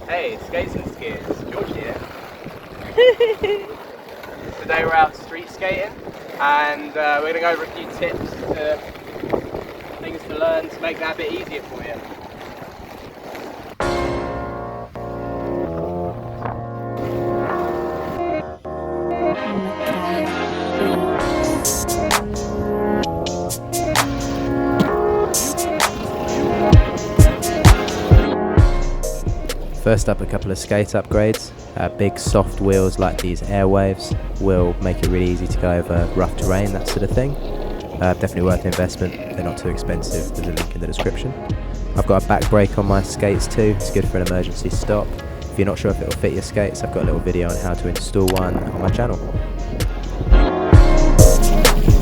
Hey, Skates and Skids, George here. Today we're out street skating and we're going to go over a few tips, things to learn to make that a bit easier for you. First up, a couple of skate upgrades. Big soft wheels like these Airwaves will make it really easy to go over rough terrain, that sort of thing. Definitely worth the investment, they're not too expensive, there's a link in the description. I've got a back brake on my skates too, it's good for an emergency stop. If you're not sure if it will fit your skates, I've got a little video on how to install one on my channel.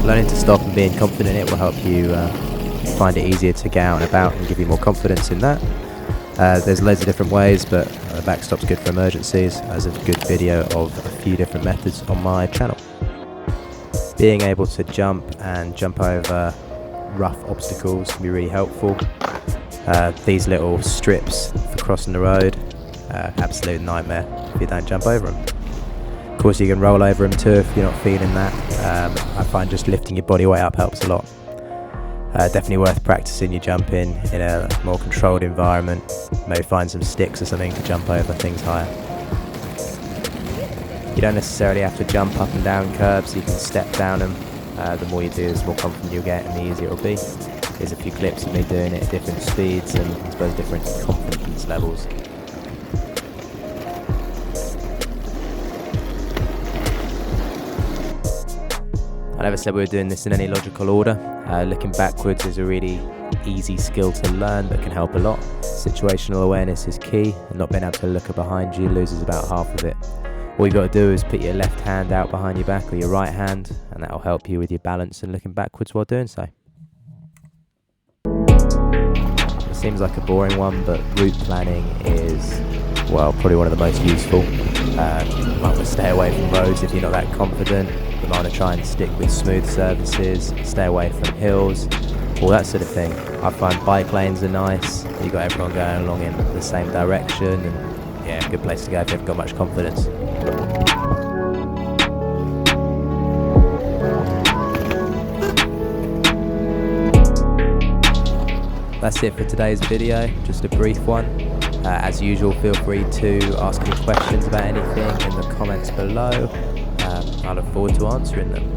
Learning to stop and being confident in it will help you find it easier to get out and about and give you more confidence in that. There's loads of different ways, but the backstop's good for emergencies. There's a good video of a few different methods on my channel. Being able to jump and jump over rough obstacles can be really helpful. These little strips for crossing the road, absolute nightmare if you don't jump over them. Of course you can roll over them too if you're not feeling that. I find just lifting your body weight up helps a lot. Definitely worth practicing your jumping in a more controlled environment. Maybe find some sticks or something to jump over things higher. You don't necessarily have to jump up and down curbs, you can step down them. The more you do, the more confident you'll get and the easier it'll be. There's a few clips of me doing it at different speeds and I suppose different confidence levels. I never said we were doing this in any logical order. Looking backwards is a really easy skill to learn that can help a lot. Situational awareness is key, and not being able to look behind you loses about half of it. All you got to do is put your left hand out behind your back or your right hand, and that will help you with your balance and looking backwards while doing so. It seems like a boring one, but route planning is, well, probably one of the most useful. You might want to stay away from roads if you're not that confident. You might want to try and stick with smooth surfaces, stay away from hills, all that sort of thing. I find bike lanes are nice, you've got everyone going along in the same direction, and yeah, good place to go if you haven't got much confidence. That's it for today's video, just a brief one. As usual, feel free to ask any questions about anything in the comments below. I look forward to answering them.